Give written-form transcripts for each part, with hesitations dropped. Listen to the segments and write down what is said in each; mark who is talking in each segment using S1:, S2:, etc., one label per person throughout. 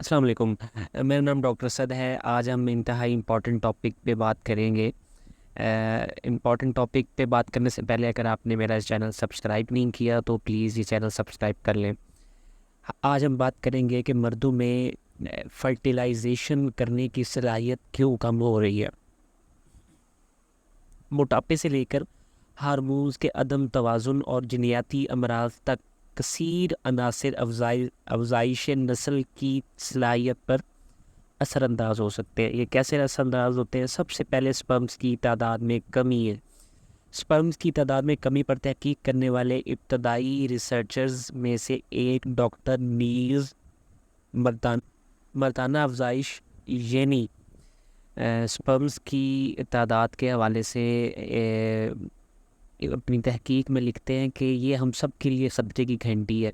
S1: السلام علیکم۔ میرا نام ڈاکٹر اسد ہے۔ آج ہم انتہائی امپورٹنٹ ٹاپک پہ بات کریں گے۔ امپورٹنٹ ٹاپک پہ بات کرنے سے پہلے اگر آپ نے میرا چینل سبسکرائب نہیں کیا تو پلیز یہ چینل سبسکرائب کر لیں۔ آج ہم بات کریں گے کہ مردوں میں فرٹیلائزیشن کرنے کی صلاحیت کیوں کم ہو رہی ہے۔ موٹاپے سے لے کر ہارمونز کے عدم توازن اور جنیاتی امراض تک کثیر عناصر افزائش نسل کی صلاحیت پر اثر انداز ہو سکتے ہیں۔ یہ کیسے اثر انداز ہوتے ہیں؟ سب سے پہلے سپرمز کی تعداد میں کمی ہے۔ سپرمز کی تعداد میں کمی پر تحقیق کرنے والے ابتدائی ریسرچرز میں سے ایک ڈاکٹر نیلز مردانہ افزائش یعنی سپرمز کی تعداد کے حوالے سے اپنی تحقیق میں لکھتے ہیں کہ یہ ہم سب کے لیے صدقے کی گھنٹی ہے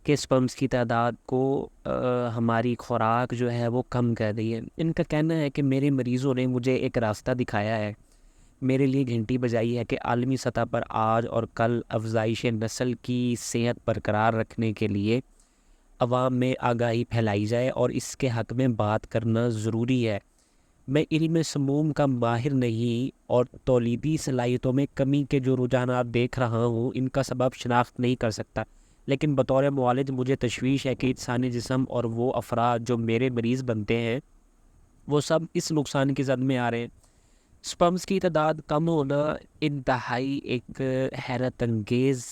S1: کہ سپرمز کی تعداد کو ہماری خوراک جو ہے وہ کم کر رہی ہے۔ ان کا کہنا ہے کہ میرے مریضوں نے مجھے ایک راستہ دکھایا ہے، میرے لیے گھنٹی بجائی ہے کہ عالمی سطح پر آج اور کل افزائش نسل کی صحت برقرار رکھنے کے لیے عوام میں آگاہی پھیلائی جائے اور اس کے حق میں بات کرنا ضروری ہے۔ میں علم سموم کا ماہر نہیں اور تولیدی صلاحیتوں میں کمی کے جو رجحانات دیکھ رہا ہوں ان کا سبب شناخت نہیں کر سکتا، لیکن بطور معالج مجھے تشویش ہے کہ انسانی جسم اور وہ افراد جو میرے مریض بنتے ہیں وہ سب اس نقصان کی زد میں آ رہے ہیں۔ سپرمز کی تعداد کم ہونا انتہائی ایک حیرت انگیز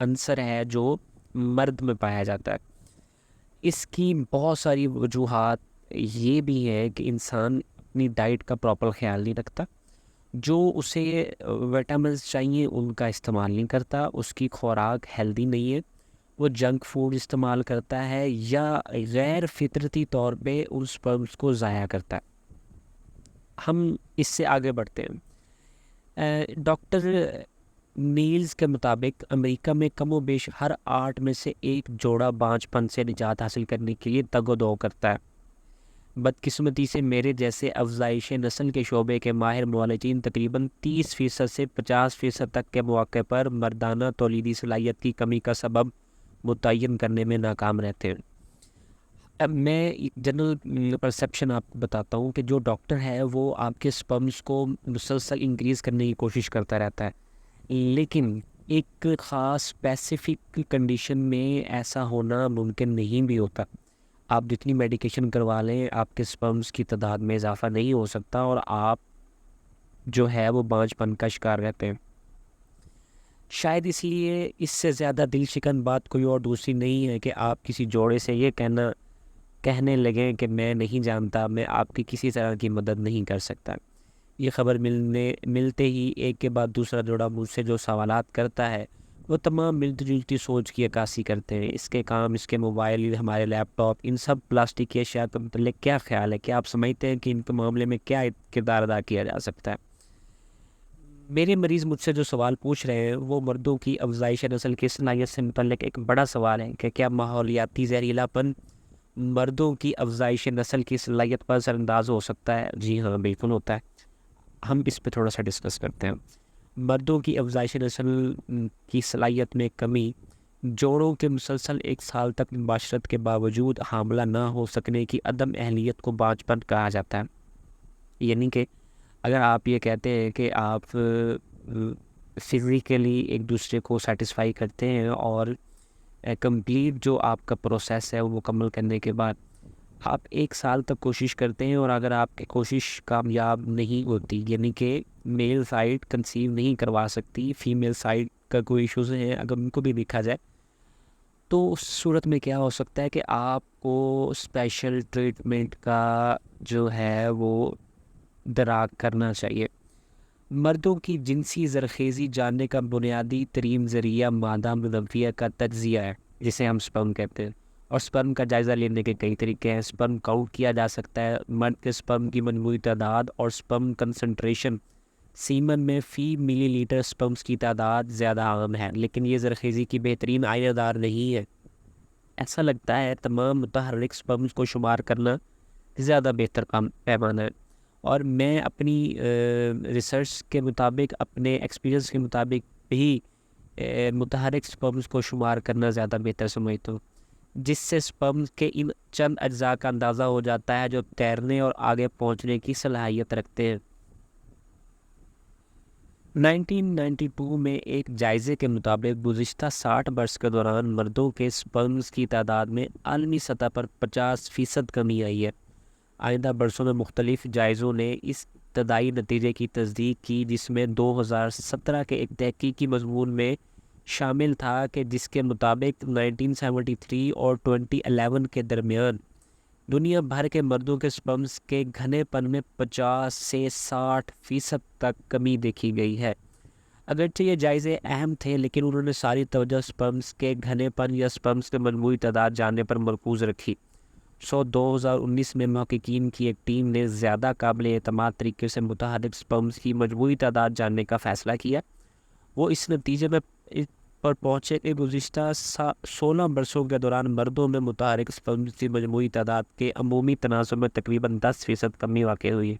S1: عنصر ہے جو مرد میں پایا جاتا ہے۔ اس کی بہت ساری وجوہات یہ بھی ہے کہ انسان اپنی ڈائٹ کا پراپر خیال نہیں رکھتا، جو اسے وٹامنس چاہیے ان کا استعمال نہیں کرتا، اس کی خوراک ہیلدی نہیں ہے، وہ جنک فوڈ استعمال کرتا ہے یا غیر فطرتی طور پہ ان سپرمز کو ضائع کرتا ہے۔ ہم اس سے آگے بڑھتے ہیں۔ ڈاکٹر نیلز کے مطابق امریکہ میں کم و بیش ہر 8 میں سے ایک جوڑا بانجھ پن سے نجات حاصل کرنے کے لیے تگ و دو کرتا ہے۔ بدقسمتی سے میرے جیسے افزائش نسل کے شعبے کے ماہر معالجین تقریباً 30% سے 50% تک کے مواقع پر مردانہ تولیدی صلاحیت کی کمی کا سبب متعین کرنے میں ناکام رہتے ہیں۔ اب میں جنرل پرسیپشن آپ کو بتاتا ہوں کہ جو ڈاکٹر ہے وہ آپ کے سپرمز کو مسلسل انکریز کرنے کی کوشش کرتا رہتا ہے، لیکن ایک خاص اسپیسیفک کنڈیشن میں ایسا ہونا ممکن نہیں بھی ہوتا۔ آپ جتنی میڈیکیشن کروا لیں آپ کے سپرمز کی تعداد میں اضافہ نہیں ہو سکتا اور آپ جو ہے وہ بانجھ پن کا شکار رہتے ہیں۔ شاید اس لیے اس سے زیادہ دل شکن بات کوئی اور دوسری نہیں ہے کہ آپ کسی جوڑے سے یہ کہنے لگیں کہ میں نہیں جانتا، میں آپ کی کسی طرح کی مدد نہیں کر سکتا۔ یہ خبر ملتے ہی ایک کے بعد دوسرا جوڑا مجھ سے جو سوالات کرتا ہے وہ تمام ملتی جلتی سوچ کی عکاسی کرتے ہیں۔ اس کے کام، اس کے موبائل، ہمارے لیپ ٹاپ، ان سب پلاسٹک کی اشیاء کے متعلق کیا خیال ہے؟ کیا آپ سمجھتے ہیں کہ ان کے معاملے میں کیا کردار ادا کیا جا سکتا ہے؟ میرے مریض مجھ سے جو سوال پوچھ رہے ہیں وہ مردوں کی افزائش نسل کی صلاحیت سے متعلق ایک بڑا سوال ہے کہ کیا ماحولیاتی زہریلا پن مردوں کی افزائش نسل کی صلاحیت پر اثر انداز ہو سکتا ہے؟ جی ہاں، بالکل ہوتا ہے۔ ہم اس پہ تھوڑا سا ڈسکس کرتے ہیں۔ مردوں کی افزائش نسل کی صلاحیت میں کمی جوڑوں کے مسلسل 1 سال تک مباشرت کے باوجود حاملہ نہ ہو سکنے کی عدم اہلیت کو بانجھ پن کہا جاتا ہے۔ یعنی کہ اگر آپ یہ کہتے ہیں کہ آپ فزیکلی ایک دوسرے کو سیٹسفائی کرتے ہیں اور کمپلیٹ جو آپ کا پروسیس ہے وہ مکمل کرنے کے بعد آپ 1 سال تک کوشش کرتے ہیں اور اگر آپ کی کوشش کامیاب نہیں ہوتی، یعنی کہ میل سائڈ کنسیو نہیں کروا سکتی، فیمیل سائڈ کا کوئی ایشوز ہیں اگر ان کو بھی دیکھا جائے، تو اس صورت میں کیا ہو سکتا ہے کہ آپ کو اسپیشل ٹریٹمنٹ کا جو ہے وہ دراغ کرنا چاہیے۔ مردوں کی جنسی زرخیزی جاننے کا بنیادی ترین ذریعہ مادہ منویہ کا تجزیہ ہے، جسے ہم سپرم کہتے ہیں، اور سپرم کا جائزہ لینے کے کئی طریقے ہیں۔ سپرم کاؤنٹ کیا جا سکتا ہے، مرد کے سپرم کی مجموعی تعداد اور سپرم کنسنٹریشن۔ سیمن میں فی ملی لیٹر سپرمز کی تعداد زیادہ عام ہے، لیکن یہ زرخیزی کی بہترین آئینہ دار نہیں ہے۔ ایسا لگتا ہے تمام متحرک سپرمز کو شمار کرنا زیادہ بہتر پیمانہ ہے، اور میں اپنی ریسرچ کے مطابق، اپنے ایکسپیرینس کے مطابق بھی متحرک سپرمز کو شمار کرنا زیادہ بہتر سمجھتا ہوں۔ جس سے سپرم کے ان چند اجزاء کا اندازہ ہو جاتا ہے جو تیرنے اور آگے پہنچنے کی صلاحیت رکھتے ہیں۔ 1992 میں ایک جائزے کے مطابق گزشتہ 60 برس کے دوران مردوں کے سپرمز کی تعداد میں عالمی سطح پر 50% کمی آئی ہے۔ آئندہ برسوں میں مختلف جائزوں نے اس ابتدائی نتیجے کی تصدیق کی، جس میں 2017 کے ایک تحقیقی مضمون میں شامل تھا کہ جس کے مطابق 1973 اور 2011 کے درمیان دنیا بھر کے مردوں کے سپرمز کے گھنے پن میں 50 سے 60% تک کمی دیکھی گئی ہے۔ اگرچہ یہ جائزے اہم تھے، لیکن انہوں نے ساری توجہ سپرمز کے گھنے پن یا سپرمز کے مجموعی تعداد جاننے پر مرکوز رکھی۔ 2019 میں محققین کی ایک ٹیم نے زیادہ قابل اعتماد طریقے سے متحرک سپرمز کی مجموعی تعداد جاننے کا فیصلہ کیا۔ وہ اس نتیجے میں پر پہنچے کہ گزشتہ 16 برسوں کے دوران مردوں میں متحرک سپرمز کی مجموعی تعداد کے عمومی تناسب میں تقریباً 10% کمی واقع ہوئی ہے۔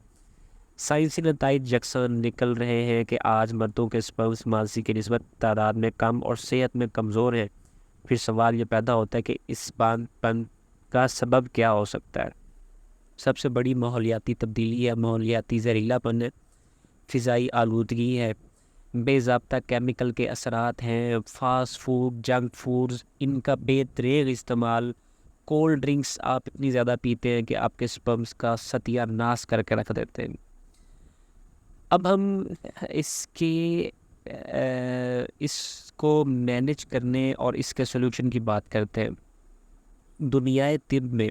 S1: سائنسی نتائج یکساں نکل رہے ہیں کہ آج مردوں کے سپرمز ماضی کی نسبت تعداد میں کم اور صحت میں کمزور ہیں۔ پھر سوال یہ پیدا ہوتا ہے کہ اس باندھ پن کا سبب کیا ہو سکتا ہے؟ سب سے بڑی ماحولیاتی تبدیلی ہے، ماحولیاتی زہریلا پن ہے، فضائی آلودگی ہے، بے ضابطہ کیمیکل کے اثرات ہیں، فاسٹ فوڈ، جنک فوڈز، ان کا بے دریغ استعمال، کولڈ ڈرنکس آپ اتنی زیادہ پیتے ہیں کہ آپ کے سپرمز کا ستیہ ناش کر کے رکھ دیتے ہیں۔ اب ہم اس کو مینج کرنے اور اس کے سلوشن کی بات کرتے ہیں۔ دنیائے طب میں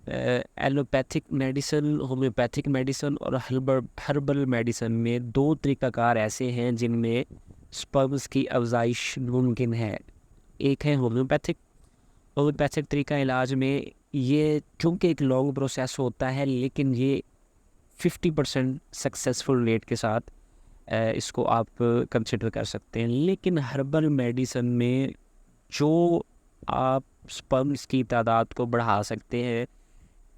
S1: ایلوپیتھک میڈیسن، ہومیوپیتھک میڈیسن اور ہربل میڈیسن میں 2 طریقہ کار ایسے ہیں جن میں سپرمز کی افزائش ممکن ہے۔ ایک ہے ہومیوپیتھک طریقہ علاج میں یہ چونکہ ایک لانگ پروسیس ہوتا ہے، لیکن یہ 50% سکسیسفل ریٹ کے ساتھ اس کو آپ کنسیڈر کر سکتے ہیں۔ لیکن ہربل میڈیسن میں جو آپ سپرمز کی تعداد کو بڑھا سکتے ہیں،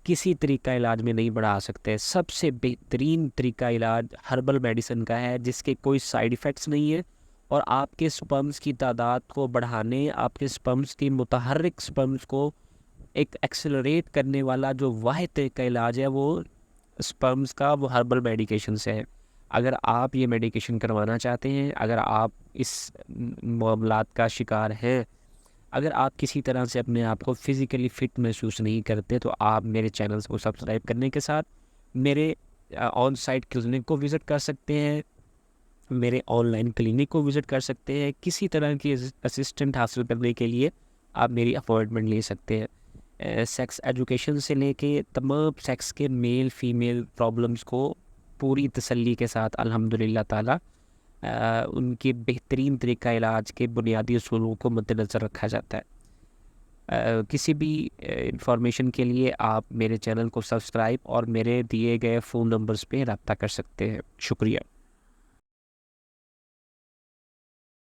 S1: کسی طریقہ علاج میں نہیں بڑھا سکتے۔ سب سے بہترین طریقہ علاج ہربل میڈیسن کا ہے، جس کے کوئی سائیڈ ایفیکٹس نہیں ہیں، اور آپ کے سپرمز کی تعداد کو بڑھانے، آپ کے سپرمز کی متحرک سپرمز کو ایک ایکسلریٹ کرنے والا جو واحد طریقہ علاج ہے وہ سپرمز کا وہ ہربل میڈیکیشن سے ہے۔ اگر آپ یہ میڈیکیشن کروانا چاہتے ہیں، اگر آپ اس معاملات کا شکار ہیں، اگر آپ کسی طرح سے اپنے آپ کو فزیکلی فٹ محسوس نہیں کرتے، تو آپ میرے چینلز کو سبسکرائب کرنے کے ساتھ میرے آن سائٹ کلینک کو وزٹ کر سکتے ہیں، میرے آن لائن کلینک کو وزٹ کر سکتے ہیں۔ کسی طرح کی اسسٹنٹ حاصل کرنے کے لیے آپ میری اپوائنٹمنٹ لے سکتے ہیں۔ سیکس ایجوکیشن سے لے کے تمام سیکس کے میل فیمیل پرابلمس کو پوری تسلی کے ساتھ الحمدللہ تعالی ان کی بہترین طریقہ علاج کے بنیادی اصولوں کو مد نظر رکھا جاتا ہے۔ کسی بھی انفارمیشن کے لیے آپ میرے چینل کو سبسکرائب اور میرے دیے گئے فون نمبرز پہ رابطہ کر سکتے ہیں۔ شکریہ۔